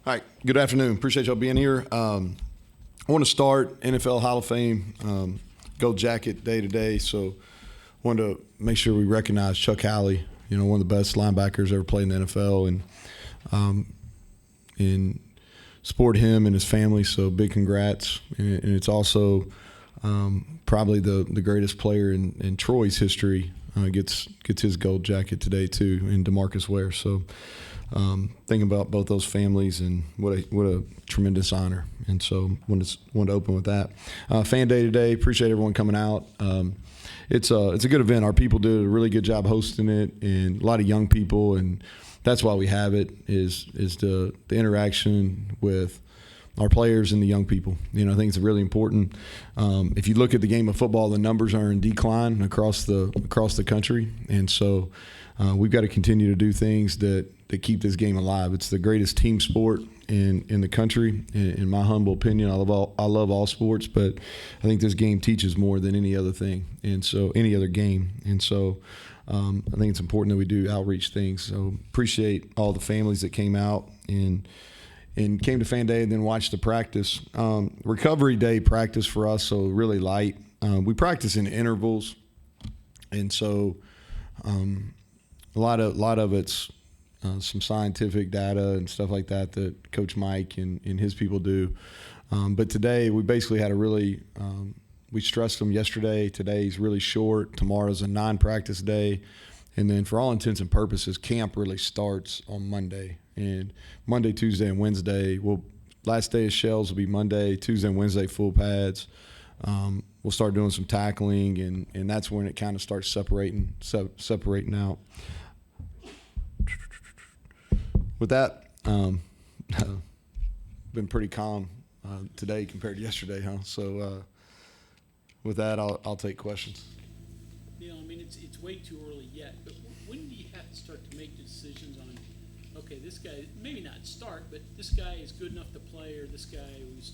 All right, good afternoon. Appreciate y'all being here. I want to start NFL Hall of Fame Gold Jacket Day today, so I wanted to make sure we recognize Chuck Howley, one of the best linebackers ever played in the NFL, and support him and his family, so big congrats. And it's also probably the greatest player in Troy's history gets his Gold Jacket today too, in DeMarcus Ware. So thinking about both those families, and what a tremendous honor. And so wanted to open with that. Fan Day today. Appreciate everyone coming out. It's a good event. Our people did a really good job hosting it, and a lot of young people, and that's why we have it, is the interaction with our players and the young people. I think it's really important. If you look at the game of football, the numbers are in decline across the country, and so we've got to continue to do things that keep this game alive. It's the greatest team sport in the country, in my humble opinion. I love all sports, but I think this game teaches more than any other thing, and so any other game. And so I think it's important that we do outreach things. So appreciate all the families that came out and came to Fan Day and then watched the practice. Recovery Day practice for us, so really light. We practice in intervals, and so a lot of it's some scientific data and stuff like that Coach Mike and his people do. But today we basically had we stressed them yesterday. Today's really short. Tomorrow's a non-practice day. And then for all intents and purposes, camp really starts on Monday. And Monday, Tuesday, and Wednesday, last day of shells will be Monday, Tuesday and Wednesday, full pads. We'll start doing some tackling, and that's when it kind of starts separating out. With that, been pretty calm today compared to yesterday, huh? So with that, I'll take questions. Neal, it's way too early yet, but when do you have to start to make decisions on, okay, this guy, maybe not start, but this guy is good enough to play, or this guy was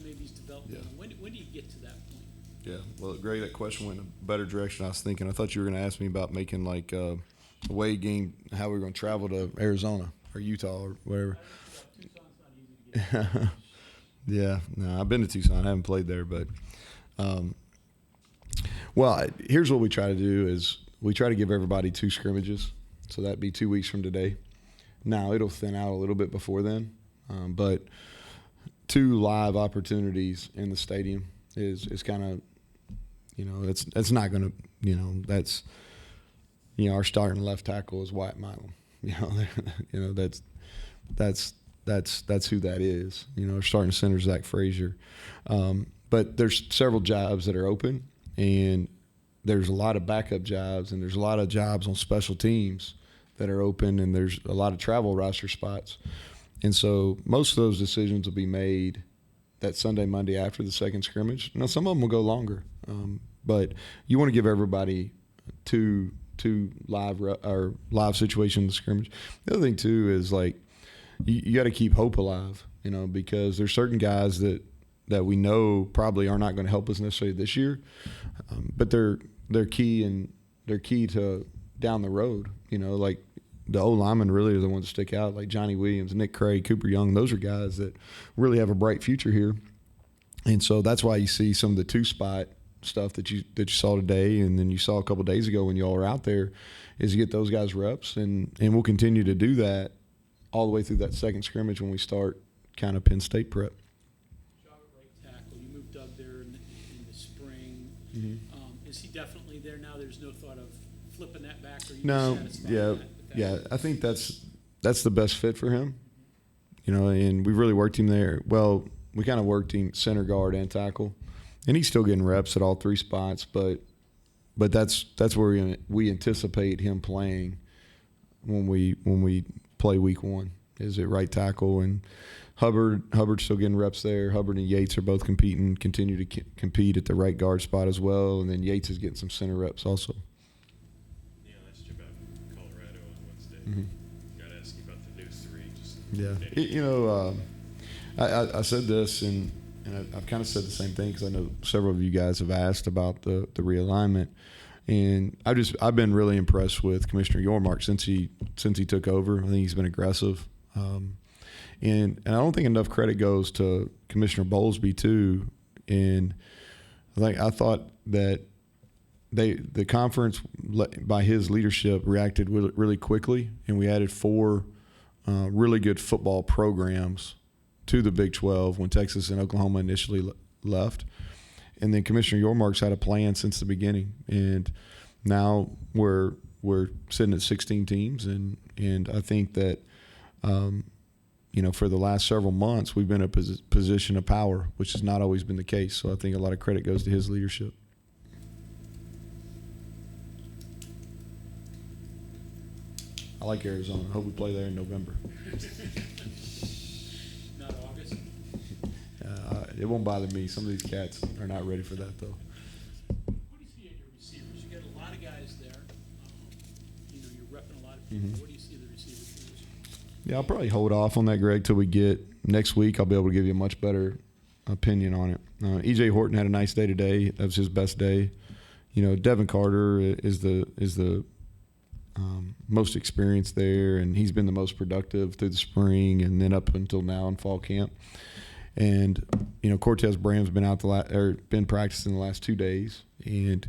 maybe he's developing. Yeah. When do you get to that point? Yeah, well, Greg, that question went in a better direction I was thinking. I thought you were going to ask me about making like a away game, how we were going to travel to Arizona or Utah or whatever. Yeah, no, I've been to Tucson. I haven't played there, but well, here's what we try to do is we try to give everybody 2 scrimmages, so that'd be 2 weeks from today. Now, it'll thin out a little bit before then, but 2 live opportunities in the stadium is kind of, that's not going to, that's, our starting left tackle is Wyatt Milam. That's who that is. Our starting center is Zach Frazier. But there's several jobs that are open, and there's a lot of backup jobs, and there's a lot of jobs on special teams that are open, and there's a lot of travel roster spots. And so most of those decisions will be made that Sunday, Monday after the second scrimmage. Now, some of them will go longer, but you want to give everybody two live situations in the scrimmage. The other thing too is like you got to keep hope alive, because there's certain guys that we know probably are not going to help us necessarily this year, but they're key to down the road. Like the O-linemen really are the ones that stick out, like Johnny Williams, Nick Craig, Cooper Young. Those are guys that really have a bright future here, and so that's why you see some of the 2-spot stuff that you saw today, and then you saw a couple days ago when you all were out there, is to get those guys reps, and we'll continue to do that all the way through that second scrimmage when we start kind of Penn State prep. Job at right tackle, you moved Doug there in the spring. Mm-hmm. Is he definitely there now? There's no thought of flipping that back, or you No, satisfied yeah. I think that's the best fit for him. And we've really worked him there. Well, we kind of worked him center, guard, and tackle. And he's still getting reps at all 3 spots, but that's where we anticipate him playing when we play week 1, is at right tackle. And Hubbard's still getting reps there. Hubbard and Yates are both continue to compete at the right guard spot as well. And then Yates is getting some center reps also. Yeah, I asked you about Colorado on Wednesday. Mm-hmm. Got to ask you about the Yeah, new 3. I said this, and I've kind of said the same thing because I know several of you guys have asked about the realignment, and I've been really impressed with Commissioner Yormark since he took over. I think he's been aggressive, And I don't think enough credit goes to Commissioner Bowlesby too. And I thought that the conference, by his leadership, reacted really quickly, and we added 4 really good football programs to the Big 12 when Texas and Oklahoma initially left. And then Commissioner Yormark's had a plan since the beginning, and now we're sitting at 16 teams, and I think that for the last several months we've been in a position of power, which has not always been the case. So I think a lot of credit goes to his leadership. I like Arizona. I hope we play there in November. Not August. It won't bother me. Some of these cats are not ready for that, though. What do you see at your receivers? You got a lot of guys there. You're repping a lot of people. Mm-hmm. What do you see at the receiver position? Yeah, I'll probably hold off on that, Greg, till we get next week. I'll be able to give you a much better opinion on it. E.J. Horton had a nice day today. That was his best day. Devin Carter is the most experienced there, and he's been the most productive through the spring and then up until now in fall camp. And Cortez Bram's been practicing the last 2 days, and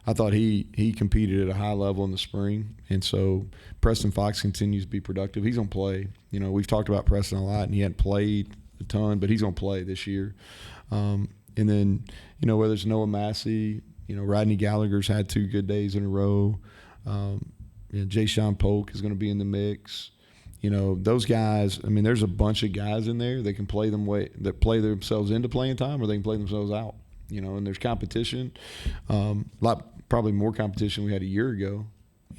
I thought he competed at a high level in the spring. And so Preston Fox continues to be productive. He's gonna play. We've talked about Preston a lot, and he hadn't played a ton, but he's gonna play this year. And then whether it's Noah Massey, Rodney Gallagher's had 2 good days in a row. Jay Sean Polk is going to be in the mix. Those guys. I mean, there's a bunch of guys in there that can play play themselves into playing time, or they can play themselves out. And there's competition. Probably more competition we had a year ago,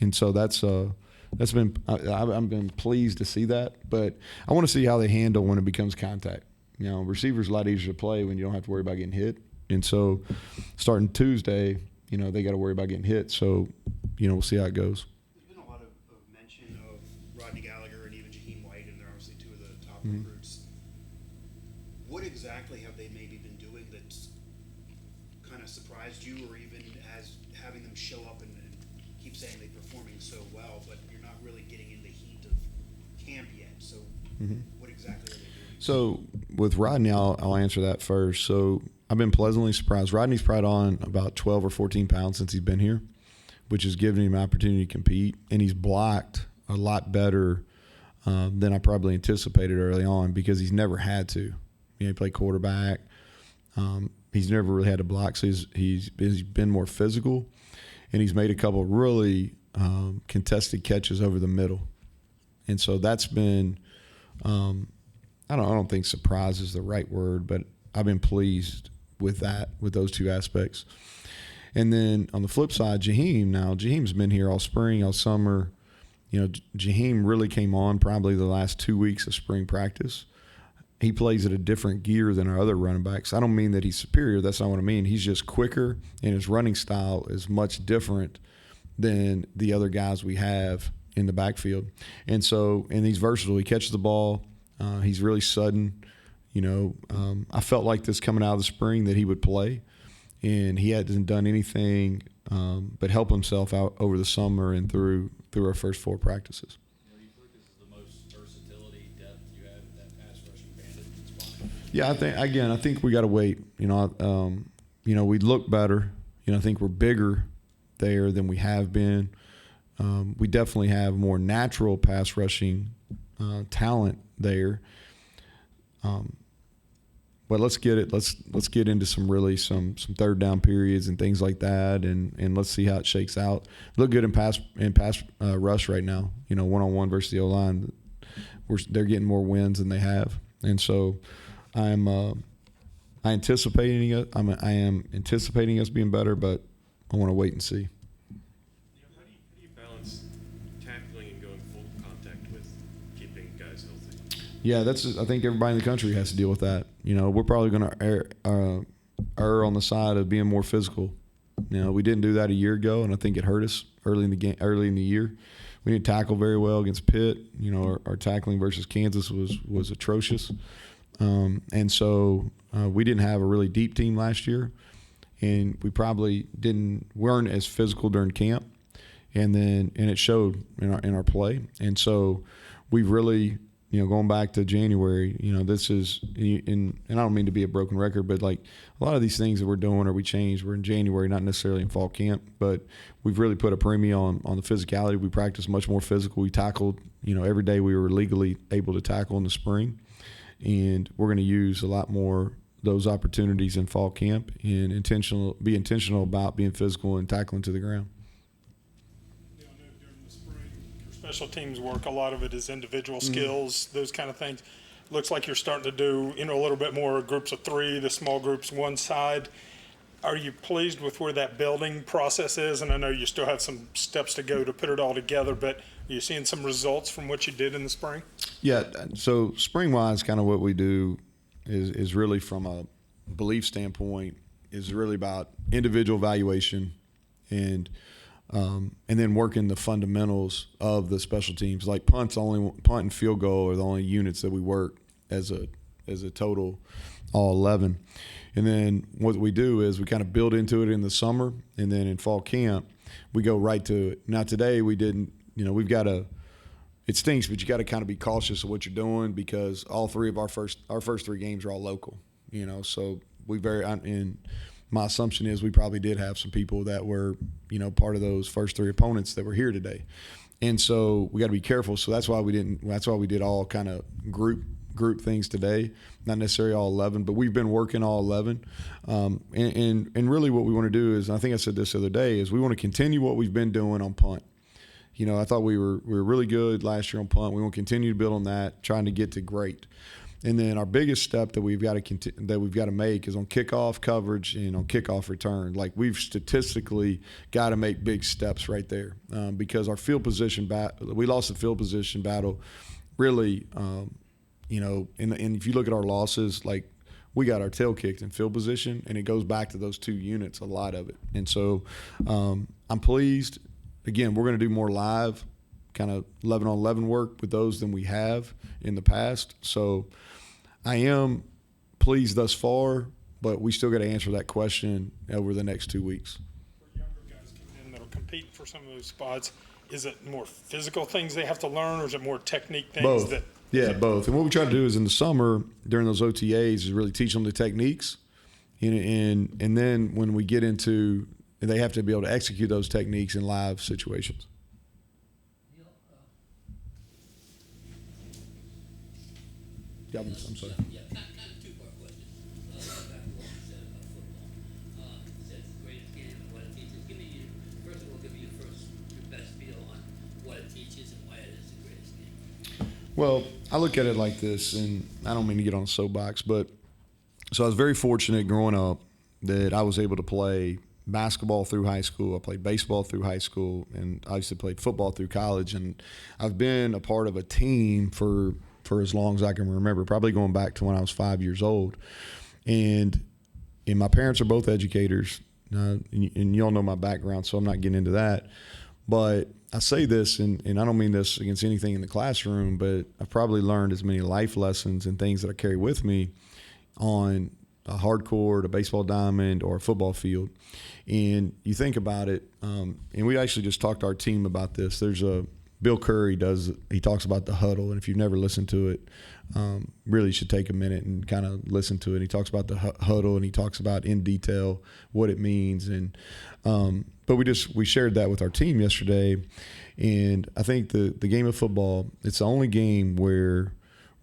and so that's been. I've been pleased to see that, but I want to see how they handle when it becomes contact. Receivers a lot easier to play when you don't have to worry about getting hit, and so starting Tuesday, they got to worry about getting hit. So, we'll see how it goes. Rodney Gallagher and even Jaheim White, and they're obviously 2 of the top Mm-hmm. recruits. What exactly have they maybe been doing that's kind of surprised you, or even as having them show up and keep saying they're performing so well, but you're not really getting in the heat of camp yet? So what exactly are they doing? So with Rodney, I'll answer that first. So I've been pleasantly surprised. Rodney's probably on about 12 or 14 pounds since he's been here, which has given him an opportunity to compete, and he's blocked a lot better than I probably anticipated early on, because he's never had to. He played quarterback. He's never really had to block, so he's been more physical, and he's made a couple really contested catches over the middle, and so that's been I don't think surprise is the right word, but I've been pleased with those 2 aspects. And then on the flip side, Jaheim's been here all spring, all summer. Jaheim really came on probably the last 2 weeks of spring practice. He plays at a different gear than our other running backs. I don't mean that he's superior. That's not what I mean. He's just quicker, and his running style is much different than the other guys we have in the backfield. And he's versatile. He catches the ball. He's really sudden. I felt like this coming out of the spring that he would play, and he hadn't done anything but help himself out over the summer and through our first 4 practices. Do you think this is the most versatility depth you have at that pass rushing bandit spot? Yeah, I think we got to wait. We look better. I think we're bigger there than we have been. We definitely have more natural pass rushing talent there. But let's get into some third down periods and things like that, and let's see how it shakes out. Look good in pass rush right now. 1-on-1 versus the O-line. They're getting more wins than they have, and so I am anticipating us being better, but I want to wait and see. How do you balance tackling and going full contact with keeping guys healthy? Yeah, I think everybody in the country has to deal with that. We're probably going to err on the side of being more physical. We didn't do that a year ago, and I think it hurt us early in the year. We didn't tackle very well against Pitt. Our tackling versus Kansas was atrocious, and so we didn't have a really deep team last year, and we probably weren't as physical during camp, and it showed in our play, and so we really going back to January, this is, and I don't mean to be a broken record, but like a lot of these things that we're doing or we changed, we're in January, not necessarily in fall camp, but we've really put a premium on the physicality. We practiced much more physical. We tackled, every day we were legally able to tackle in the spring, and we're going to use a lot more those opportunities in fall camp and be intentional about being physical and tackling to the ground. I know during the spring, your special teams work, a lot of it is individual skills, those kind of things. Looks like you're starting to do, a little bit more groups of 3, the small groups one side. Are you pleased with where that building process is? And I know you still have some steps to go to put it all together, but are you seeing some results from what you did in the spring? Yeah, so spring-wise, kind of what we do is really from a belief standpoint is really about individual evaluation and then working the fundamentals of the special teams. Like punt and field goal are the only units that we work as a total, all 11. And then what we do is we kind of build into it in the summer, and then in fall camp we go right to it. Now today we didn't, we've got to. It stinks, but you got to kind of be cautious of what you're doing because all 3 of our first 3 games are all local. So and my assumption is we probably did have some people that were, part of those first 3 opponents that were here today. And so we got to be careful. So that's why we did all kind of group things today, not necessarily all 11, but we've been working all 11. And really what we want to do is, and I think I said this the other day, is we want to continue what we've been doing on punt. I thought we were really good last year on punt. We want to continue to build on that, trying to get to great. And then our biggest step that we've got to make is on kickoff coverage and on kickoff return. Like we've statistically got to make big steps right there because our field position we lost the field position battle. Really, and if you look at our losses, like we got our tail kicked in field position, and it goes back to those 2 units, a lot of it. And so I'm pleased. Again, we're going to do more live, kind of 11-on-11 work with those than we have in the past. So I am pleased thus far, but we still got to answer that question over the next 2 weeks. For younger guys coming in that'll compete for some of those spots, is it more physical things they have to learn, or is it more technique things? Both. Both. And what we try to do is in the summer during those OTAs is really teach them the techniques, and then when we get into they have to be able to execute those techniques in live situations. Yeah, I'm sorry. Yeah, kind of 2-part question. Back to what you said about football. You said it's the greatest game and what it teaches. Give me your best feel on what it teaches and why it is the greatest game. Well, I look at it like this, and I don't mean to get on a soapbox, but so I was very fortunate growing up that I was able to play basketball through high school. I played baseball through high school, and I used to play football through college. And I've been a part of a team for as long as I can remember, probably going back to when I was 5 years old. And my parents are both educators, and you all know my background, so I'm not getting into that. But I say this, and I don't mean this against anything in the classroom, but I've probably learned as many life lessons and things that I carry with me on a hard court, a baseball diamond, or a football field. And you think about it, and we actually just talked to our team about this. There's Bill Curry he talks about the huddle, and if you've never listened to it, really you should take a minute and kind of listen to it. He talks about the huddle, and he talks about in detail what it means. And but we shared that with our team yesterday, and I think the game of football, it's the only game where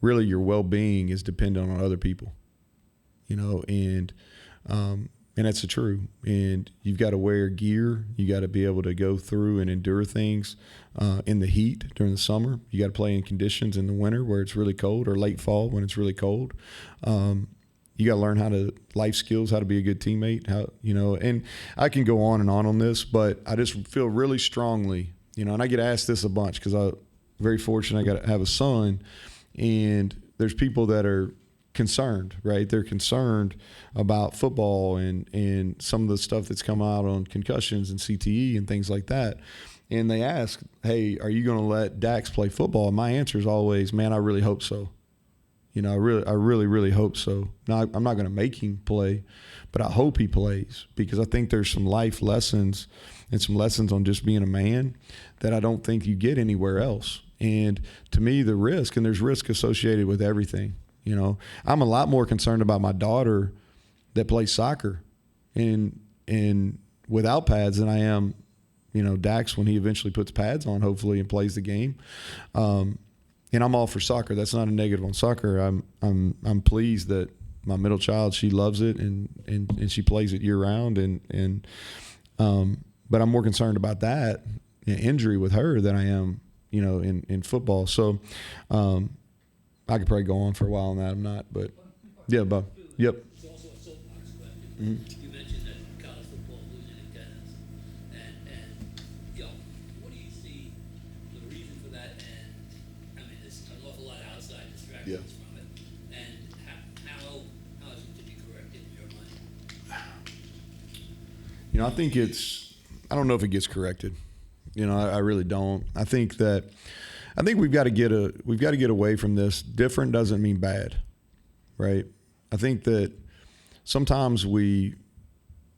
really your well-being is dependent on other people. And that's the truth. And you've got to wear gear. You got to be able to go through and endure things in the heat during the summer. You got to play in conditions in the winter where it's really cold, or late fall when it's really cold. You got to learn life skills, how to be a good teammate, and I can go on and on this, but I just feel really strongly, and I get asked this a bunch because I'm very fortunate. I got to have a son, and there's people that are concerned, right? They're concerned about football and some of the stuff that's come out on concussions and CTE and things like that. And they ask, hey, are you going to let Dax play football? And my answer is always, man, I really hope so. I really hope so. Now, I'm not going to make him play, but I hope he plays because I think there's some life lessons and some lessons on just being a man that I don't think you get anywhere else. And to me, the risk, and there's risk associated with everything. You know, I'm a lot more concerned about my daughter that plays soccer and without pads than I am, you know, Dax when he eventually puts pads on, hopefully, and plays the game. And I'm all for soccer. That's not a negative on soccer. I'm pleased that my middle child, she loves it and she plays it year round. But I'm more concerned about that injury with her than I am, you know, in football. So I could probably go on for a while on that. I'm not, but yeah, Bob. Yep. It's also a soapbox question. Mhm. You mentioned that college football is losing attendance, and you know, what do you see the reason for that? And I mean, there's an awful lot of outside distractions from it. And how is it to be corrected in your mind? You know, I don't know if it gets corrected. You know, I really don't. I think we've got to get away from this. Different doesn't mean bad, right? I think that sometimes we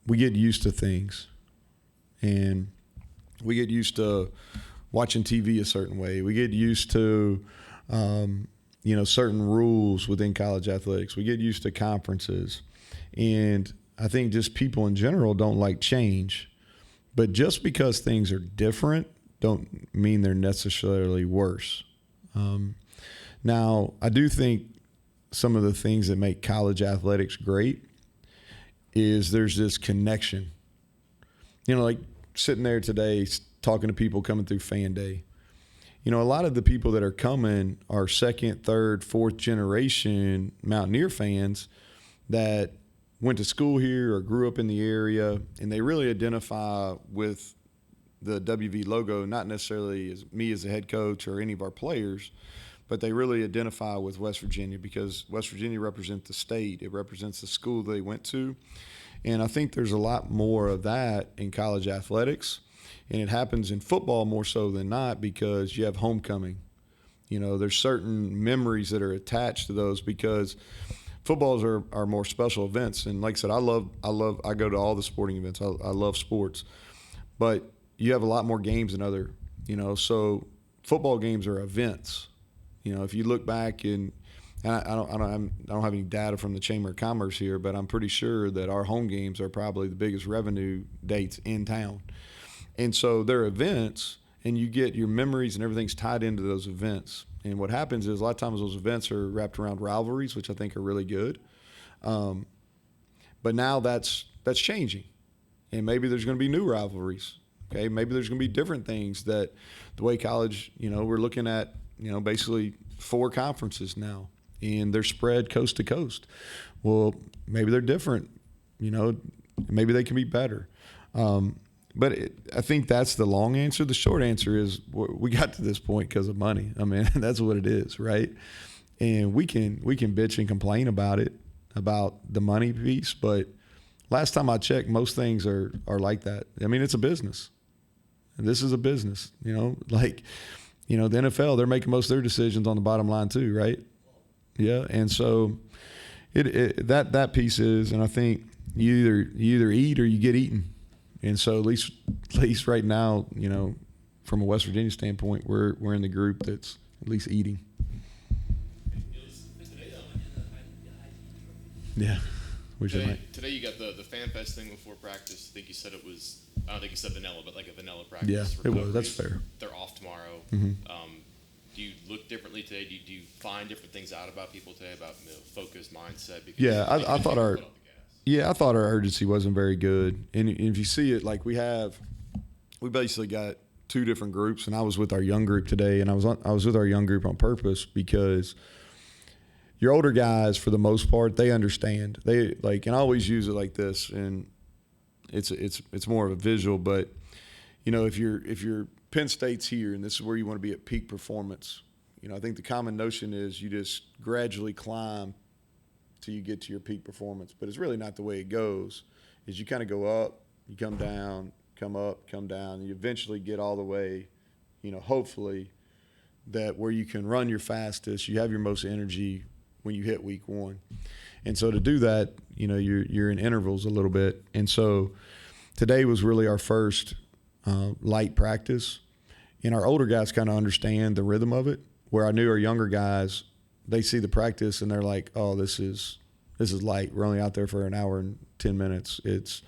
get used to things, and we get used to watching TV a certain way. We get used to you know, certain rules within college athletics. We get used to conferences, and I think just people in general don't like change. But just because things are different don't mean they're necessarily worse. Now, I do think some of the things that make college athletics great is there's this connection. You know, like sitting there today talking to people coming through Fan Day. You know, a lot of the people that are coming are second, third, fourth generation Mountaineer fans that went to school here or grew up in the area, and they really identify with the WV logo, not necessarily as me as a head coach or any of our players, but they really identify with West Virginia because West Virginia represents the state. It represents the school they went to. And I think there's a lot more of that in college athletics. And it happens in football more so than not because you have homecoming. You know, there's certain memories that are attached to those because footballs are more special events. And like I said, I go to all the sporting events. I love sports. But you have a lot more games than other, you know, so football games are events. You know, if you look back and I don't have any data from the Chamber of Commerce here, but I'm pretty sure that our home games are probably the biggest revenue dates in town. And so they're events, and you get your memories and everything's tied into those events. And what happens is a lot of times those events are wrapped around rivalries, which I think are really good. But now that's changing, and maybe there's going to be new rivalries. Okay, maybe there's going to be different things that the way college, you know, we're looking at, you know, basically 4 conferences now, and they're spread coast to coast. Well, maybe they're different, you know, maybe they can be better. But I think that's the long answer. The short answer is we got to this point because of money. I mean, that's what it is, right? And we can bitch and complain about it, about the money piece, but last time I checked, most things are like that. I mean, it's a business. And this is a business, you know, like, you know, the NFL, they're making most of their decisions on the bottom line too, right? Yeah. And so that piece is, and I think you either eat or you get eaten. And so at least right now, you know, from a West Virginia standpoint, we're in the group that's at least eating. Yeah. Today you got the Fan Fest thing before practice. I think you said it was, I don't think you said vanilla, but like a vanilla practice. Yeah, it was. That's fair. They're off tomorrow. Mm-hmm. Do you look differently today? Do you find different things out about people today, about, you know, focus, mindset? Because I thought our urgency wasn't very good. And if you see it, like we basically got 2 different groups, and I was with our young group today, and I was with our young group on purpose because your older guys, for the most part, they understand. They like, and I always use it like this, and it's more of a visual. But you know, if you're Penn State's here, and this is where you want to be at peak performance, you know, I think the common notion is you just gradually climb till you get to your peak performance. But it's really not the way it goes. Is you kind of go up, you come down, come up, come down, and you eventually get all the way, you know, hopefully that where you can run your fastest, you have your most energy when you hit week 1. And so to do that, you know, you're in intervals a little bit. And so today was really our first light practice. and our older guys kind of understand the rhythm of it. Where I knew our younger guys, they see the practice and they're like, "Oh, this is light. We're only out there for an hour and 10 minutes. It's,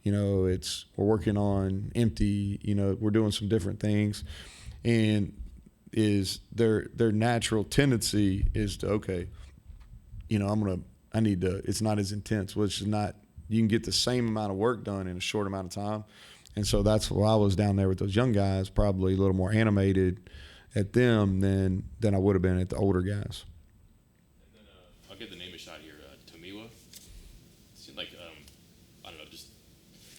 we're working on empty. We're doing some different things." And is their natural tendency is to, okay, it's not as intense, which is not, you can get the same amount of work done in a short amount of time. And so that's why I was down there with those young guys, probably a little more animated at them than I would have been at the older guys. And then I'll give the name a shot here. Tomiwa. Seemed like, I don't know, just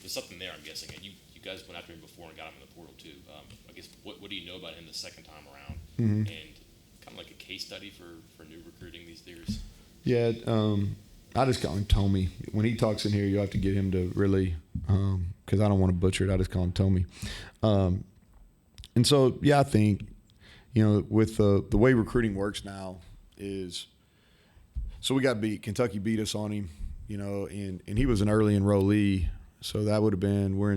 there's something there, I'm guessing. And you guys went after him before and got him in the portal too. I guess what do you know about him the second time around? Mm-hmm. And kind of like a case study for new recruiting these years. Yeah, I just call him Tommy. When he talks in here, you have to get him to really, because I don't want to butcher it. I just call him Tommy. And so, yeah, I think, with the way recruiting works now is, so we got beat. Kentucky beat us on him, and he was an early enrollee. So that would have been, we're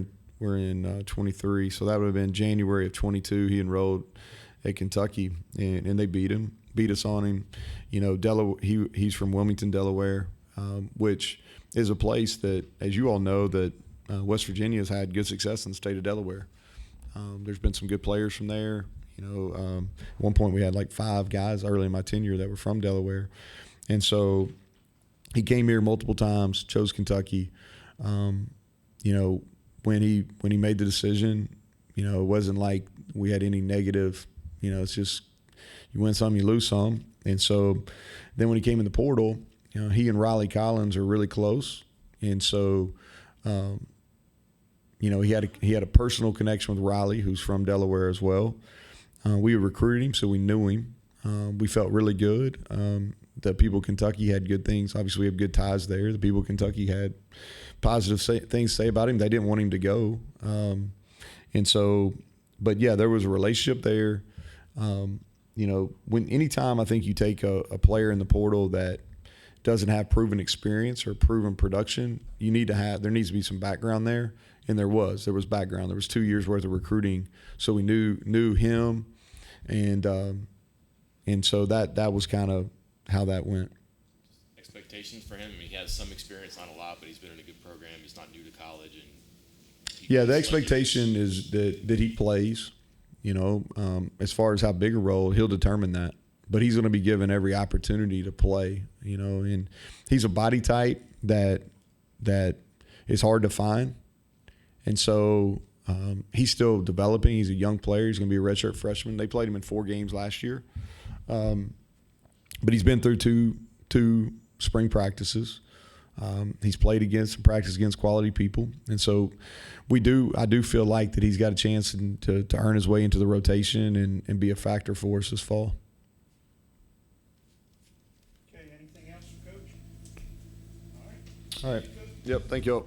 in 23. So that would have been January of 22. He enrolled at Kentucky, and they beat us on him. Delaware. He's from Wilmington, Delaware, which is a place that, as you all know, that West Virginia has had good success in the state of Delaware. There's been some good players from there. At one point we had like 5 guys early in my tenure that were from Delaware, and so he came here multiple times. Chose Kentucky. When he made the decision, it wasn't like we had any negative. It's just you win some, you lose some. And so then when he came in the portal, he and Riley Collins are really close. And so, he had a personal connection with Riley, who's from Delaware as well. We recruited him, so we knew him. We felt really good. The people of Kentucky had good things. Obviously, we have good ties there. The people of Kentucky had positive things to say about him. They didn't want him to go. And so, but yeah, there was a relationship there. Anytime I think you take a player in the portal that doesn't have proven experience or proven production, there needs to be some background there. And there was background. There was 2 years worth of recruiting. So we knew him. And so that was kind of how that went. Expectations for him? I mean, he has some experience, not a lot, but he's been in a good program. He's not new to college. Yeah, the expectation is that he plays. As far as how big a role, he'll determine that. But he's going to be given every opportunity to play, and he's a body type that is hard to find. And so he's still developing. He's a young player. He's going to be a redshirt freshman. They played him in 4 games last year. But he's been through two spring practices. He's played practice against quality people. And so I do feel like that he's got a chance to earn his way into the rotation and be a factor for us this fall. Okay, anything else, Coach? All right. All right. Yep. Thank you all.